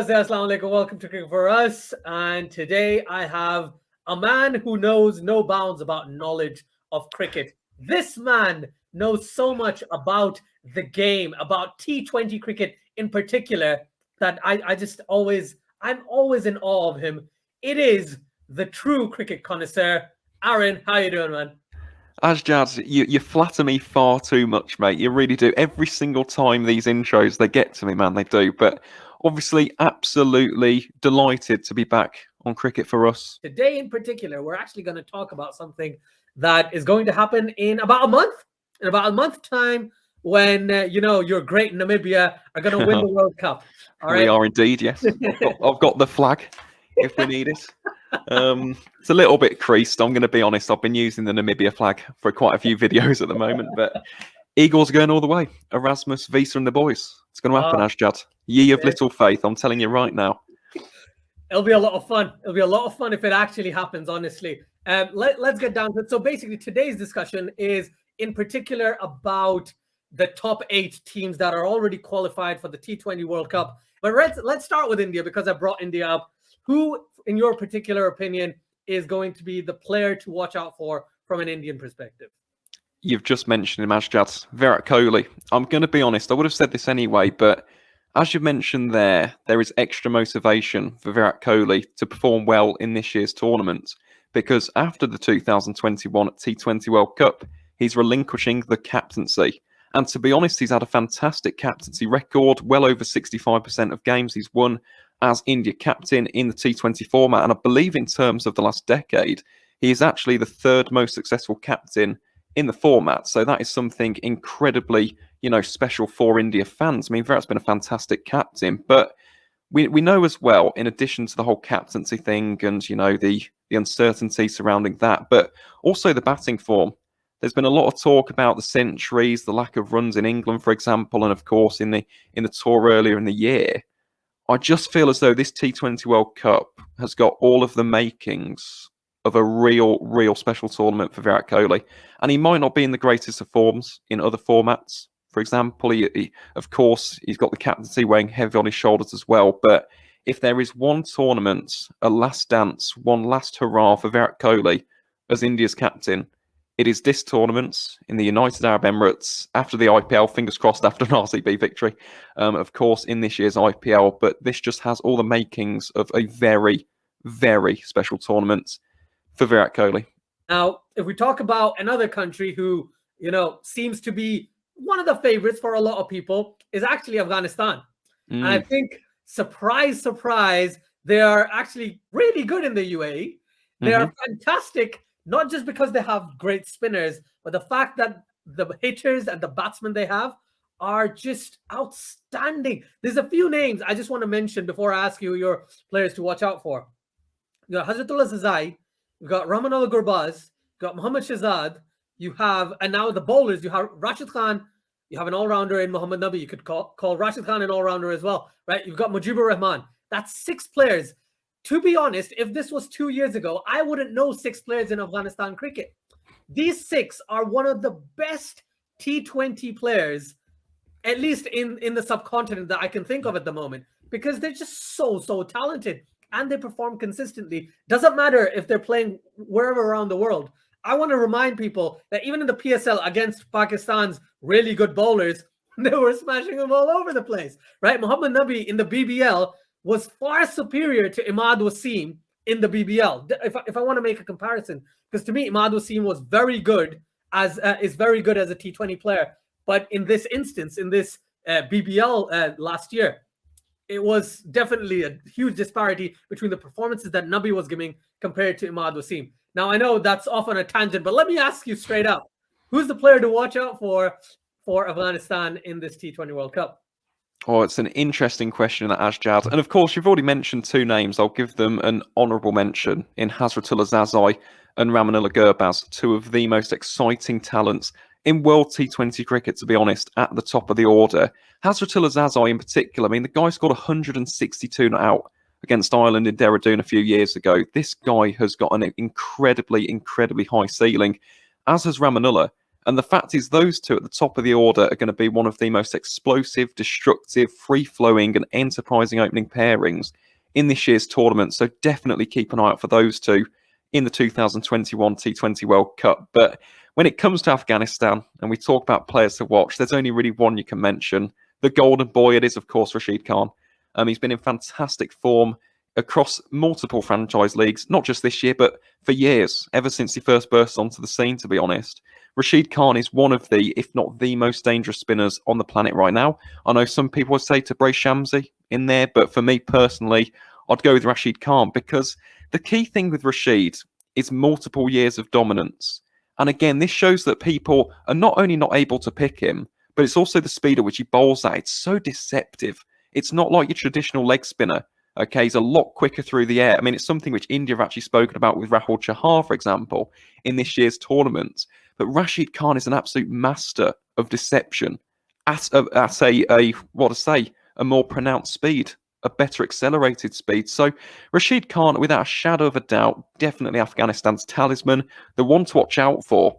Namaste, Assalamu alaikum. Welcome to Cricket for Us. And today I have a man who knows no bounds about knowledge of cricket. This man knows so much about the game, about T20 cricket in particular, that I'm always in awe of him. It is the true cricket connoisseur. Aaron, how you doing, man? Asjad, you flatter me far too much, mate. You really do. Every single time these intros, they get to me, man. They do. But obviously, absolutely delighted to be back on Cricket for Us. Today in particular, we're actually going to talk about something that is going to happen in about a month. In about a month's time, when your great Namibia are going to win the World Cup. All right? We are indeed, yes. I've got the flag if we need it. It's a little bit creased. I'm going to be honest. I've been using the Namibia flag for quite a few videos at the moment, but Eagles are going all the way. Erasmus, Visa, and the boys. It's going to happen, Asjad. Ye of little faith. I'm telling you right now. It'll be a lot of fun. It'll be a lot of fun if it actually happens, honestly. Let's get down to it. So basically, today's discussion is in particular about the top 8 teams that are already qualified for the T20 World Cup. But let's start with India, because I brought India up. Who, in your particular opinion, is going to be the player to watch out for from an Indian perspective? You've just mentioned him, Asjad. Virat Kohli. I'm going to be honest. I would have said this anyway, but as you mentioned there is extra motivation for Virat Kohli to perform well in this year's tournament, because after the 2021 T20 World Cup, he's relinquishing the captaincy. And to be honest, he's had a fantastic captaincy record, well over 65% of games he's won as India captain in the T20 format. And I believe in terms of the last decade, he is actually the 3rd most successful captain in the format. So that is something incredibly, special for India fans. I mean, Virat's been a fantastic captain, but we know as well, in addition to the whole captaincy thing and, the uncertainty surrounding that, but also the batting form. There's been a lot of talk about the centuries, the lack of runs in England, for example, and of course in the tour earlier in the year. I just feel as though this T20 World Cup has got all of the makings of a real special tournament for Virat Kohli. And he might not be in the greatest of forms in other formats. For example, of course, he's got the captaincy weighing heavy on his shoulders as well. But if there is one tournament, a last dance, one last hurrah for Virat Kohli as India's captain, it is this tournament in the United Arab Emirates after the IPL, fingers crossed, after an RCB victory, of course, in this year's IPL. But this just has all the makings of a very, very special tournament for Virat Kohli. Now, if we talk about another country who, seems to be one of the favorites for a lot of people, is actually Afghanistan. And I think, surprise, they are actually really good in the UAE. They are fantastic. Not just because they have great spinners, but the fact that the hitters and the batsmen they have are just outstanding. There's a few names I just want to mention before I ask you your players to watch out for. You got Hazratullah Zazai, you've got Ramanullah Gurbaz, you've got Muhammad Shahzad, and now the bowlers, you have Rashid Khan, you have an all-rounder in Muhammad Nabi. You could call Rashid Khan an all-rounder as well, right? You've got Mujibur Rahman. That's 6 players. To be honest, if this was 2 years ago, I wouldn't know 6 players in Afghanistan cricket. These 6 are one of the best T20 players, at least in the subcontinent, that I can think of at the moment, because they're just so talented and they perform consistently. Doesn't matter if they're playing wherever around the world. I want to remind people that even in the PSL against Pakistan's really good bowlers, they were smashing them all over the place, right? Muhammad Nabi in the BBL was far superior to Imad Wasim in the BBL. If I want to make a comparison, because to me, Imad Wasim was very good as a T20 player. But in this instance, in this BBL last year, it was definitely a huge disparity between the performances that Nabi was giving compared to Imad Wasim. Now, I know that's off on a tangent, but let me ask you straight up. Who's the player to watch out for Afghanistan in this T20 World Cup? Oh, it's an interesting question, that Asjad. And of course, you've already mentioned 2 names. I'll give them an honourable mention in Hazratullah Zazai and Ramanullah Gurbaz, 2 of the most exciting talents in world T20 cricket, to be honest, at the top of the order. Hazratullah Zazai in particular, I mean, the guy scored 162 not out against Ireland in Dehradun a few years ago. This guy has got an incredibly high ceiling, as has Ramanullah. And the fact is, those two at the top of the order are going to be one of the most explosive, destructive, free-flowing and enterprising opening pairings in this year's tournament. So definitely keep an eye out for those two in the 2021 T20 World Cup. But when it comes to Afghanistan and we talk about players to watch, there's only really one you can mention. The golden boy, it is, of course, Rashid Khan. He's been in fantastic form across multiple franchise leagues, not just this year, but for years, ever since he first burst onto the scene, to be honest. Rashid Khan is one of the, if not the most dangerous spinners on the planet right now. I know some people would say Tabraiz Shamsi in there, but for me personally, I'd go with Rashid Khan, because the key thing with Rashid is multiple years of dominance. And again, this shows that people are not only not able to pick him, but it's also the speed at which he bowls at. It's so deceptive. It's not like your traditional leg spinner. Okay, he's a lot quicker through the air. I mean, it's something which India have actually spoken about with Rahul Chahar, for example, in this year's tournament. But Rashid Khan is an absolute master of deception at a more pronounced speed, a better accelerated speed. So Rashid Khan, without a shadow of a doubt, definitely Afghanistan's talisman, the one to watch out for.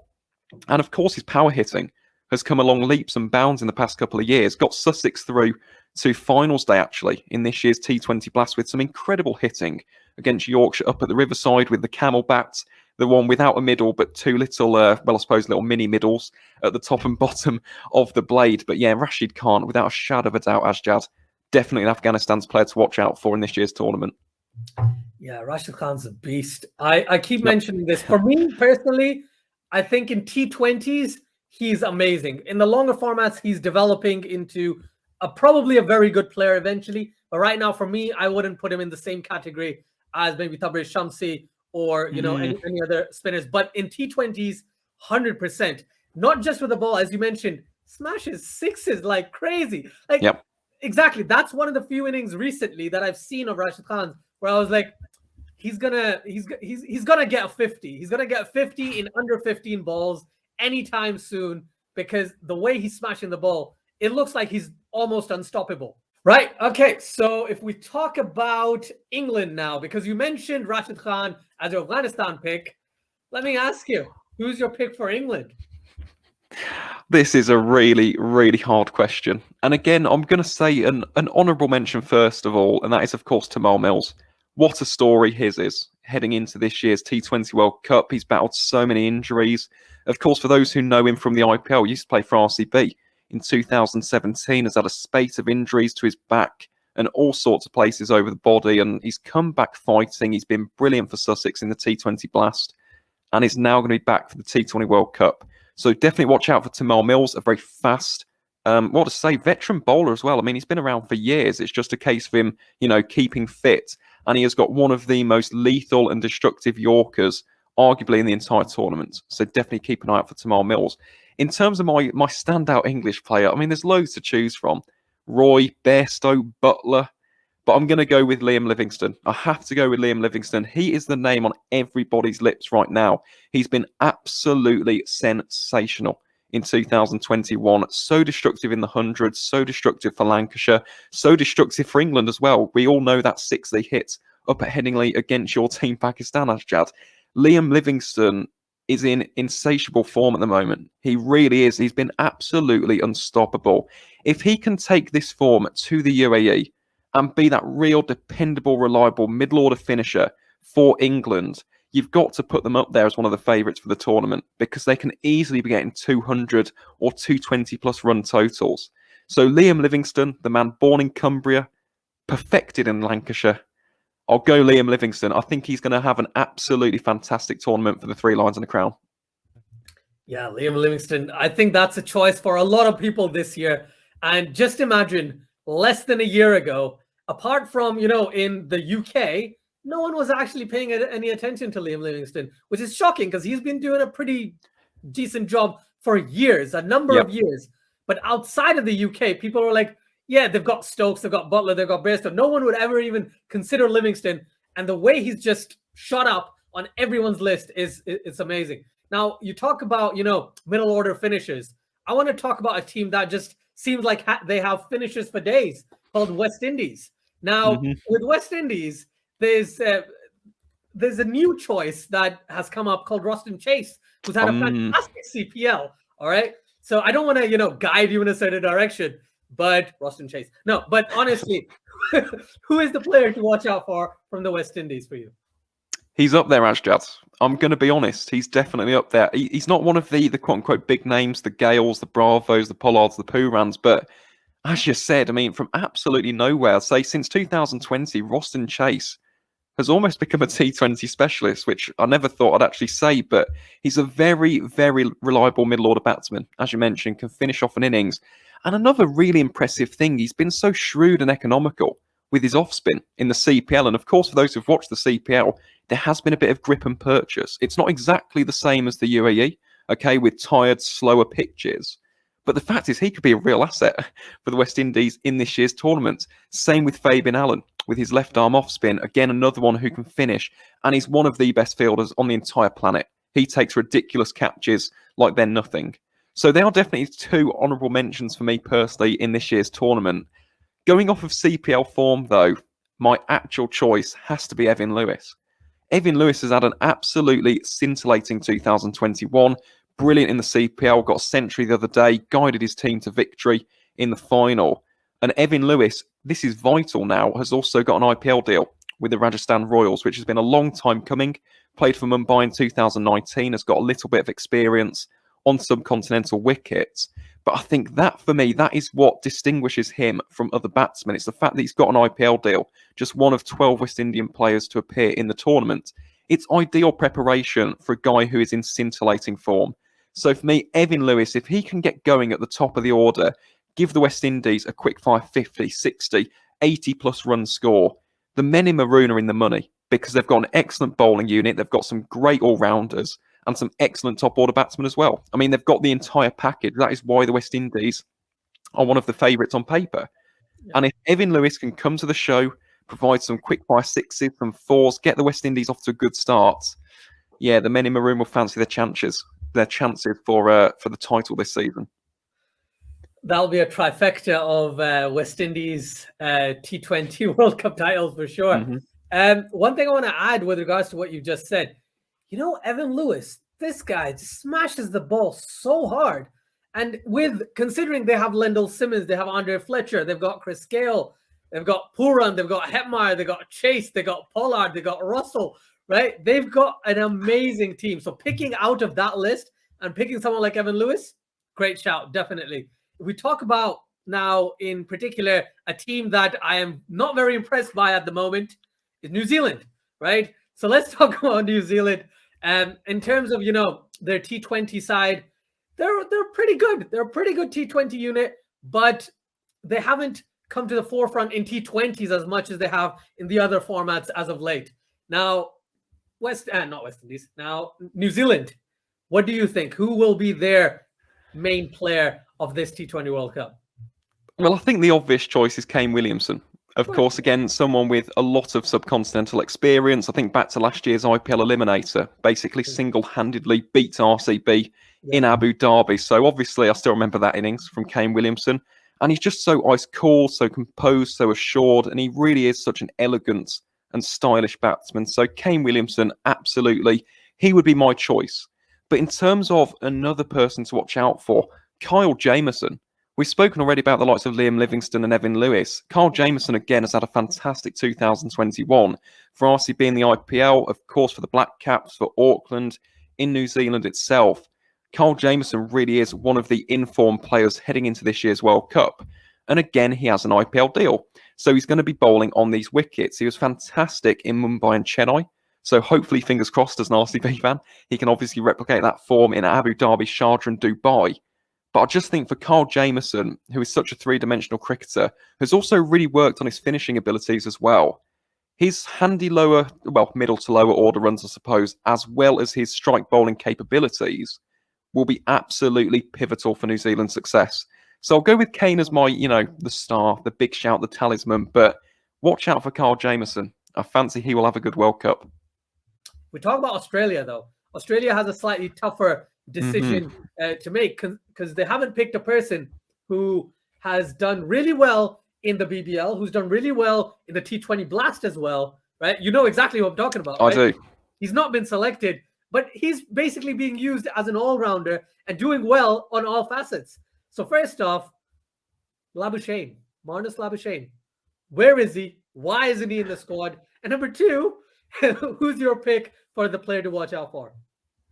And of course, his power hitting has come along leaps and bounds in the past couple of years. Got Sussex through to finals day, actually, in this year's T20 Blast with some incredible hitting against Yorkshire up at the Riverside with the camel bats, the one without a middle, but two little, little mini middles at the top and bottom of the blade. But yeah, Rashid Khan, without a shadow of a doubt, Asjad, definitely an Afghanistan's player to watch out for in this year's tournament. Yeah, Rashid Khan's a beast. I keep mentioning this. For me, personally, I think in T20s, he's amazing. In the longer formats, he's developing into probably a very good player eventually. But right now, for me, I wouldn't put him in the same category as maybe Tabraiz Shamsi or, any other spinners. But in T20s, 100%. Not just with the ball, as you mentioned, smashes sixes like crazy. Exactly. That's one of the few innings recently that I've seen of Rashid Khan where I was like, he's gonna get a 50. He's gonna get 50 in under 15 balls anytime soon, because the way he's smashing the ball, it looks like he's almost unstoppable. Right. Okay. So if we talk about England now, because you mentioned Rashid Khan as your Afghanistan pick, let me ask you, who's your pick for England? This is a really, really hard question. And again, I'm going to say an honourable mention first of all, and that is, of course, Tamal Mills. What a story his is heading into this year's T20 World Cup. He's battled so many injuries. Of course, for those who know him from the IPL, he used to play for RCB. In 2017, has had a spate of injuries to his back and all sorts of places over the body, and he's come back fighting. He's been brilliant for Sussex in the T20 Blast, and is now going to be back for the T20 World Cup. So definitely watch out for Tamal Mills, a very fast, veteran bowler as well. I mean, he's been around for years. It's just a case of him, keeping fit, and he has got one of the most lethal and destructive Yorkers, arguably in the entire tournament. So definitely keep an eye out for Tamal Mills. In terms of my standout English player, I mean, there's loads to choose from. Roy, Bairstow, Butler. But I'm going to go with Liam Livingstone. I have to go with Liam Livingstone. He is the name on everybody's lips right now. He's been absolutely sensational in 2021. So destructive in the hundreds, so destructive for Lancashire, so destructive for England as well. We all know that six they hit up at Headingley against your team, Pakistan, Asjad. Liam Livingstone is in insatiable form at the moment. He really is. He's been absolutely unstoppable. If he can take this form to the UAE and be that real dependable, reliable middle-order finisher for England, you've got to put them up there as one of the favourites for the tournament, because they can easily be getting 200 or 220-plus run totals. So Liam Livingstone, the man born in Cumbria, perfected in Lancashire, I'll go Liam Livingstone. I think he's going to have an absolutely fantastic tournament for the Three Lions and the Crown. Yeah, Liam Livingstone. I think that's a choice for a lot of people this year. And just imagine, less than a year ago, apart from, in the UK, no one was actually paying any attention to Liam Livingstone, which is shocking because he's been doing a pretty decent job for years, a number of years. But outside of the UK, people are like, yeah, they've got Stokes, they've got Butler, they've got Bairstow. No one would ever even consider Livingstone. And the way he's just shot up on everyone's list it's amazing. Now, you talk about, middle order finishers. I want to talk about a team that just seems like they have finishers for days, called West Indies. Now, with West Indies, there's a new choice that has come up called Roston Chase, who's had a fantastic CPL. All right. So I don't want to, guide you in a certain direction, but Roston Chase. No, but honestly, who is the player to watch out for from the West Indies for you? He's up there, Asjad. I'm going to be honest. He's definitely up there. He's not one of the quote-unquote big names, the Gales, the Bravos, the Pollards, the Purans, but as you said, I mean, from absolutely nowhere, I'd say since 2020, Roston Chase has almost become a T20 specialist, which I never thought I'd actually say, but he's a very, very reliable middle-order batsman. As you mentioned, can finish off an innings. And another really impressive thing, he's been so shrewd and economical with his off-spin in the CPL. And of course, for those who've watched the CPL, there has been a bit of grip and purchase. It's not exactly the same as the UAE, okay, with tired, slower pitches. But the fact is, he could be a real asset for the West Indies in this year's tournament. Same with Fabian Allen, with his left arm off spin. Again, another one who can finish. And he's one of the best fielders on the entire planet. He takes ridiculous catches like they're nothing. So they are definitely two honourable mentions for me personally in this year's tournament. Going off of CPL form, though, my actual choice has to be Evan Lewis. Evan Lewis has had an absolutely scintillating 2021. Brilliant in the CPL, got a century the other day, guided his team to victory in the final. And Evan Lewis, this is vital now, has also got an IPL deal with the Rajasthan Royals, which has been a long time coming. Played for Mumbai in 2019, has got a little bit of experience on subcontinental wickets. But I think that, for me, that is what distinguishes him from other batsmen. It's the fact that he's got an IPL deal, just one of 12 West Indian players to appear in the tournament. It's ideal preparation for a guy who is in scintillating form. So for me, Evan Lewis, if he can get going at the top of the order, give the West Indies a quick fire 50, 60, 80 plus run score, the men in maroon are in the money because they've got an excellent bowling unit. They've got some great all-rounders and some excellent top order batsmen as well. I mean, they've got the entire package. That is why the West Indies are one of the favourites on paper. Yeah. And if Evan Lewis can come to the show, provide some quick fire sixes, some fours, get the West Indies off to a good start, yeah, the men in maroon will fancy their chances for the title this season. That'll be a trifecta of West Indies T20 World Cup titles for sure. Mm-hmm. One thing I want to add with regards to what you just said, Evan Lewis, this guy smashes the ball so hard. And considering they have Lendl Simmons, they have Andre Fletcher, they've got Chris Gale, they've got Pooran, they've got Hetmeyer, they've got Chase, they've got Pollard, they've got Russell, right? They've got an amazing team. So picking out of that list and picking someone like Evan Lewis, great shout, definitely. If we talk about now in particular a team that I am not very impressed by at the moment is New Zealand, right? So let's talk about New Zealand. In terms of, their T20 side, they're pretty good. They're a pretty good T20 unit, but they haven't come to the forefront in T20s as much as they have in the other formats as of late. Now, not West Indies. Now, New Zealand, what do you think? Who will be their main player of this T20 World Cup? Well, I think the obvious choice is Kane Williamson. Of course, again, someone with a lot of subcontinental experience. I think back to last year's IPL Eliminator, basically single-handedly beat RCB in Abu Dhabi. So obviously, I still remember that innings from Kane Williamson. And he's just so ice cool, so composed, so assured. And he really is such an elegant and stylish batsman. So Kane Williamson, absolutely, he would be my choice. But in terms of another person to watch out for, Kyle Jamieson. We've spoken already about the likes of Liam Livingstone and Evan Lewis. Kyle Jamieson, again, has had a fantastic 2021 for RCB in the IPL, of course, for the Black Caps, for Auckland, in New Zealand itself. Kyle Jamieson really is one of the informed players heading into this year's World Cup. And again, he has an IPL deal. So he's going to be bowling on these wickets. He was fantastic in Mumbai and Chennai. So hopefully, fingers crossed, as an RCB fan, he can obviously replicate that form in Abu Dhabi, Sharjah and Dubai. But I just think for Kyle Jamieson, who is such a three-dimensional cricketer, has also really worked on his finishing abilities as well. His handy middle to lower order runs, I suppose, as well as his strike bowling capabilities, will be absolutely pivotal for New Zealand's success. So I'll go with Kane as my, the star, the big shout, the talisman. But watch out for Kyle Jamieson. I fancy he will have a good World Cup. We talk about Australia, though. Australia has a slightly tougher decision to make because they haven't picked a person who has done really well in the BBL, who's done really well in the T20 Blast as well, right? You know exactly what I'm talking about, right? I do. He's not been selected but he's basically being used as an all-rounder and doing well on all facets. So first off, Labuschagne, Marnus Labuschagne. Where is he? Why isn't he in the squad? And number two, who's your pick for the player to watch out for?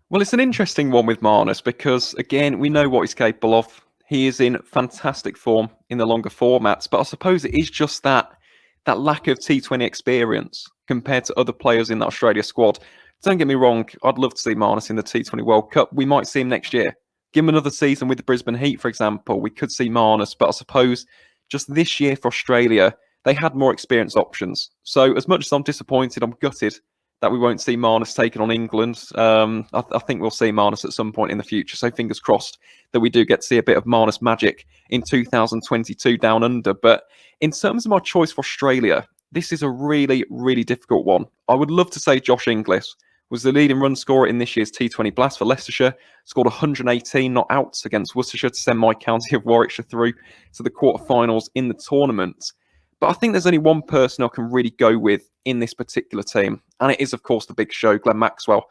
Well, it's an interesting one with Marnus because, again, we know what he's capable of. He is in fantastic form in the longer formats, but I suppose it is just that lack of T20 experience compared to other players in that Australia squad. Don't get me wrong, I'd love to see Marnus in the T20 World Cup. We might see him next year. Give him another season with the Brisbane Heat, for example. We could see Marnus, but I suppose just this year for Australia, they had more experienced options. So as much as I'm disappointed, I'm gutted that we won't see Marnus taken on England. I think we'll see Marnus at some point in the future. So fingers crossed that we do get to see a bit of Marnus magic in 2022 down under. But in terms of my choice for Australia, this is a really, really difficult one. I would love to say Josh Inglis was the leading run scorer in this year's T20 Blast for Leicestershire, scored 118 not outs against Worcestershire to send my county of Warwickshire through to the quarterfinals in the tournament. But I think there's only one person I can really go with in this particular team, and it is, of course, the big show, Glenn Maxwell.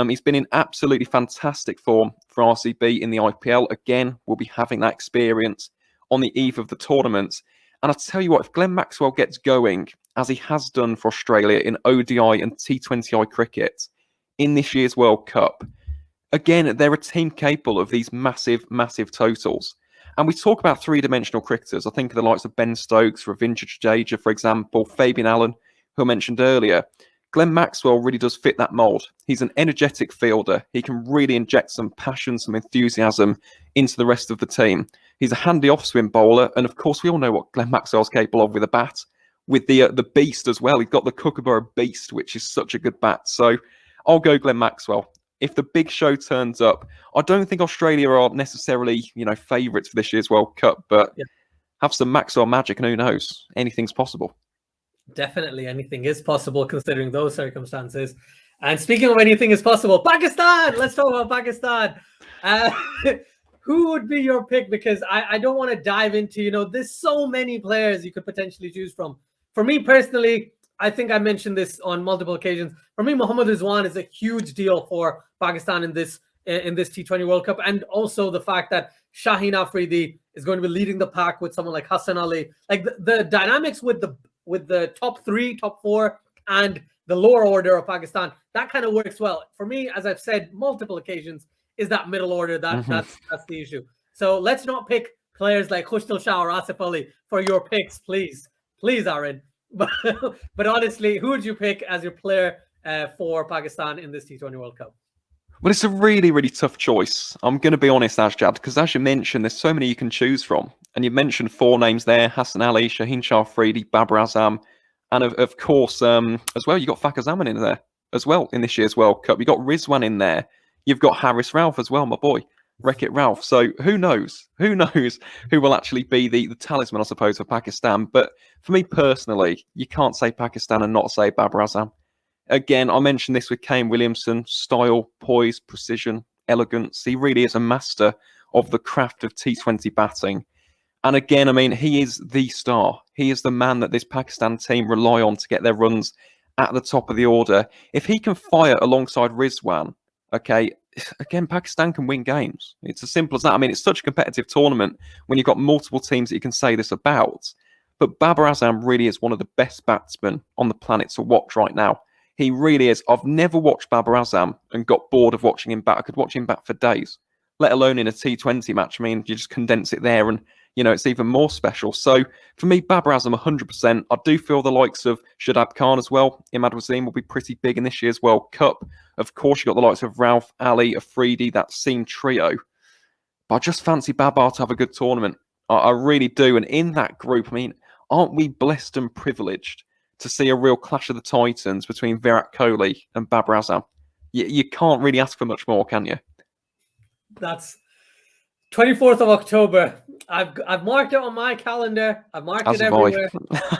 He's been in absolutely fantastic form for RCB in the IPL. Again, we'll be having that experience on the eve of the tournament. And I tell you what, if Glenn Maxwell gets going, as he has done for Australia in ODI and T20I cricket in this year's World Cup, again, they're a team capable of these massive, massive totals. And we talk about three-dimensional cricketers. I think of the likes of Ben Stokes, Ravindra Jadeja, for example, Fabian Allen, who I mentioned earlier. Glenn Maxwell really does fit that mould. He's an energetic fielder. He can really inject some passion, some enthusiasm into the rest of the team. He's a handy off-swing bowler. And of course, we all know what Glenn Maxwell's capable of with a bat, with the beast as well. He's got the Kookaburra Beast, which is such a good bat. So I'll go Glenn Maxwell. If the big show turns up, I don't think Australia are necessarily, favourites for this year's World Cup, but have some Maxwell magic and who knows, anything's possible. Definitely anything is possible considering those circumstances. And speaking of anything is possible, Pakistan! Let's talk about Pakistan. Who would be your pick? Because I don't want to dive into, there's so many players you could potentially choose from. For me personally, I think I mentioned this on multiple occasions. For me, Mohammad Rizwan is a huge deal for Pakistan in this T20 World Cup, and also the fact that Shaheen Afridi is going to be leading the pack with someone like Hassan Ali. Like the dynamics with the top three, top four, and the lower order of Pakistan, that kind of works well. For me, as I've said multiple occasions, is that middle order that's the issue. So let's not pick players like Khushal Shah or Asif Ali for your picks, please, Aaron. But honestly, who would you pick as your player for Pakistan in this T20 World Cup? Well, it's a really, really tough choice. I'm going to be honest, Asjad, because as you mentioned, there's so many you can choose from. And you mentioned four names there: Hassan Ali, Shaheen Shah Afridi, Babar Azam, and of course, as well, you got Fakhar Zaman in there as well in this year's World Cup. You got Rizwan in there. You've got Haris Rauf as well, my boy, Wreck-It Ralph. So who knows? Who knows who will actually be the talisman, I suppose, for Pakistan? But for me personally, you can't say Pakistan and not say Babar Azam. Again, I mentioned this with Kane Williamson: style, poise, precision, elegance. He really is a master of the craft of T20 batting. And again, I mean, he is the star. He is the man that this Pakistan team rely on to get their runs at the top of the order. If he can fire alongside Rizwan, okay, again, Pakistan can win games. It's as simple as that. I mean, it's such a competitive tournament when you've got multiple teams that you can say this about. But Babar Azam really is one of the best batsmen on the planet to watch right now. He really is. I've never watched Babar Azam and got bored of watching him bat. I could watch him bat for days, let alone in a T20 match. I mean, you just condense it there and, it's even more special. So for me, Babar Azam 100%. I do feel the likes of Shadab Khan as well, Imad Wasim, will be pretty big in this year's World Cup. Of course, you've got the likes of Rauf, Ali, Afridi, that seam trio. But I just fancy Babar to have a good tournament. I really do. And in that group, I mean, aren't we blessed and privileged to see a real clash of the titans between Virat Kohli and Babar Azam? You can't really ask for much more, can you? That's 24th of October. I've marked it on my calendar. I've marked it everywhere.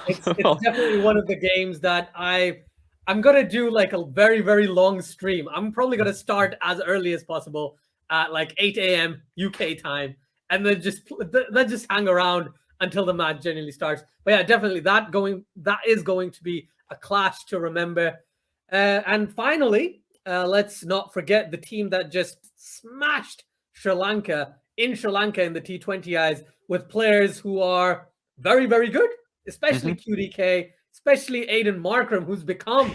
It's definitely one of the games that I'm going to do like a very, very long stream. I'm probably going to start as early as possible at like 8 a.m. UK time, and then just hang around until the match genuinely starts. But yeah, definitely that is going to be a clash to remember. And finally, let's not forget the team that just smashed Sri Lanka in the T20Is with players who are very, very good, especially QDK, especially Aiden Markram, who's become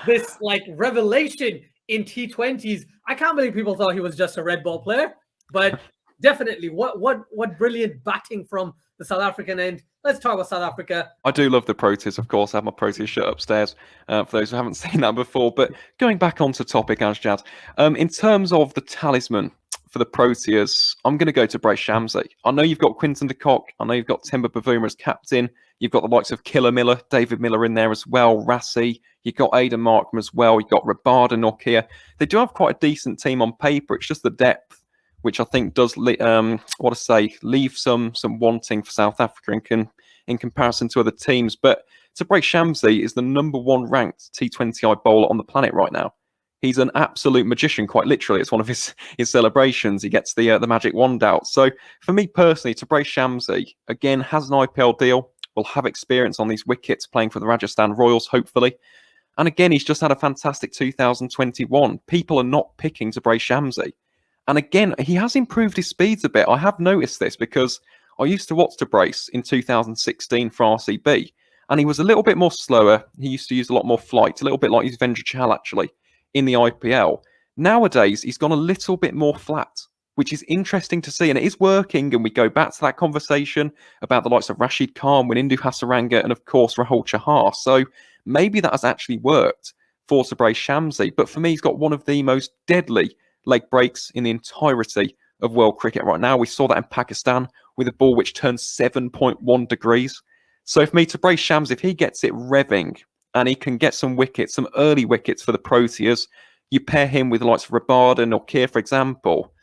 this like revelation in T20s. I can't believe people thought he was just a red ball player, but definitely what brilliant batting from the South African end. Let's talk about South Africa. I do love the Proteas, of course. I have my Proteas shirt upstairs for those who haven't seen that before. But going back onto topic, Asjad, in terms of the talisman for the Proteas, I'm going to go to Brace Shamsi. I know you've got Quinton de Kock. I know you've got Timber Bavuma as captain. You've got the likes of Killer Miller, David Miller in there as well, Rassie. You've got Aidan Markham as well. You've got Rabada Nokia. They do have quite a decent team on paper. It's just the depth, which I think does leave some wanting for South Africa in comparison to other teams. But Brace Shamsi is the #1 ranked T20I bowler on the planet right now. He's an absolute magician, quite literally. It's one of his celebrations. He gets the magic wand out. So for me personally, Brace Shamsi, again, has an IPL deal, will have experience on these wickets playing for the Rajasthan Royals, hopefully. And again, he's just had a fantastic 2021. People are not picking Brace Shamsi. And again, he has improved his speeds a bit. I have noticed this because I used to watch Brace in 2016 for RCB, and he was a little bit more slower. He used to use a lot more flight, a little bit like Yuzvendra Chahal, actually, in the IPL. Nowadays, he's gone a little bit more flat, which is interesting to see, and it is working. And we go back to that conversation about the likes of Rashid Khan, Wanindu Hasaranga, and of course, Rahul Chahar. So maybe that has actually worked for Brace Shamsi. But for me, he's got one of the most deadly leg breaks in the entirety of world cricket right now. We saw that in Pakistan with a ball which turned 7.1 degrees. So for me, Brace Shamsi, if he gets it revving and he can get some wickets, some early wickets for the Proteas, you pair him with the likes of Rabada and Nokia, for example,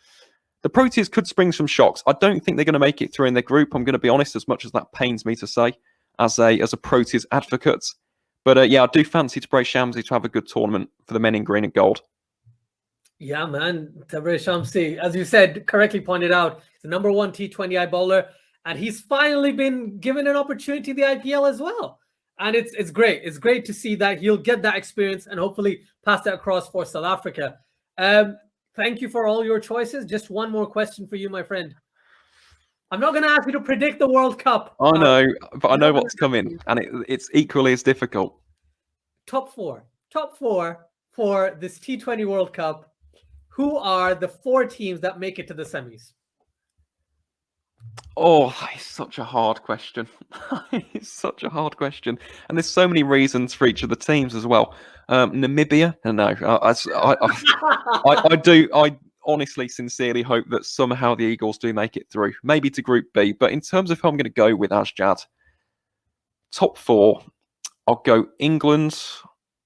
the Proteas could spring some shocks. I don't think they're going to make it through in their group. I'm going to be honest, as much as that pains me to say, as a Proteas advocate. But yeah, I do fancy Brace Shamsi to have a good tournament for the men in green and gold. Yeah, man. Brace Shamsi, as you said, correctly pointed out, he's the #1 T20I bowler, and he's finally been given an opportunity in the IPL as well. And it's great. It's great to see that he'll get that experience and hopefully pass that across for South Africa. Thank you for all your choices. Just one more question for you, my friend. I'm not going to ask you to predict the World Cup. I know, but I know what's coming, and it's equally as difficult. Top four for this T20 World Cup. Who are the 4 teams that make it to the semis? Oh, it's such a hard question. It's such a hard question. And there's so many reasons for each of the teams as well. Namibia? No. I honestly, sincerely hope that somehow the Eagles do make it through. Maybe to Group B. But in terms of who I'm going to go with, Asjad, top 4, I'll go England,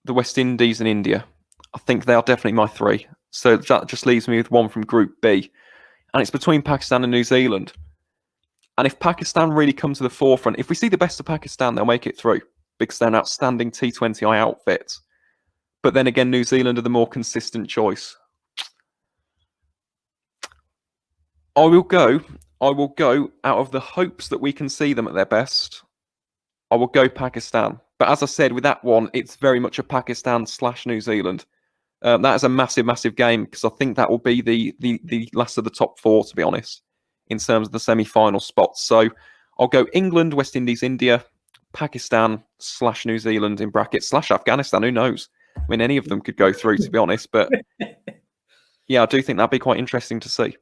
the West Indies and India. I think they are definitely my 3. So that just leaves me with 1 from Group B. And it's between Pakistan and New Zealand. And if Pakistan really come to the forefront, if we see the best of Pakistan, they'll make it through because they're an outstanding T20I outfit. But then again, New Zealand are the more consistent choice. I will go out of the hopes that we can see them at their best. I will go Pakistan. But as I said, with that one, it's very much a Pakistan/New Zealand. That is a massive, massive game because I think that will be the last of the top 4, to be honest, in terms of the semi-final spots. So I'll go England, West Indies, India, Pakistan/New Zealand in brackets /Afghanistan. Who knows? I mean, any of them could go through, to be honest. But yeah, I do think that'd be quite interesting to see.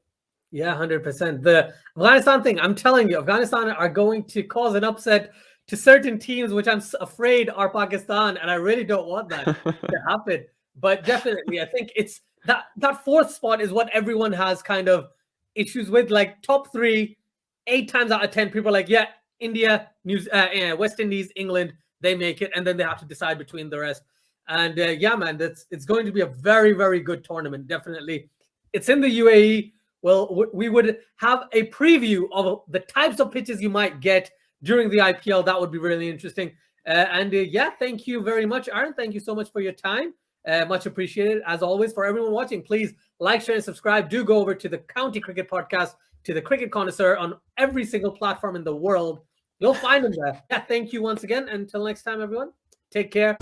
Yeah, 100%. The Afghanistan thing, I'm telling you, Afghanistan are going to cause an upset to certain teams, which I'm afraid are Pakistan, and I really don't want that to happen. But definitely, I think it's that 4th spot is what everyone has kind of issues with. Like top 3, 8 times out of 10, people are like, yeah, India, West Indies, England, they make it, and then they have to decide between the rest. And yeah, man, it's going to be a very, very good tournament. Definitely, it's in the UAE. Well, we would have a preview of the types of pitches you might get during the IPL. That would be really interesting. Yeah, thank you very much, Aaron. Thank you so much for your time. Much appreciated. As always, for everyone watching, please like, share, and subscribe. Do go over to the County Cricket Podcast, to the Cricket Connoisseur on every single platform in the world. You'll find them there. Yeah, thank you once again. Until next time, everyone. Take care.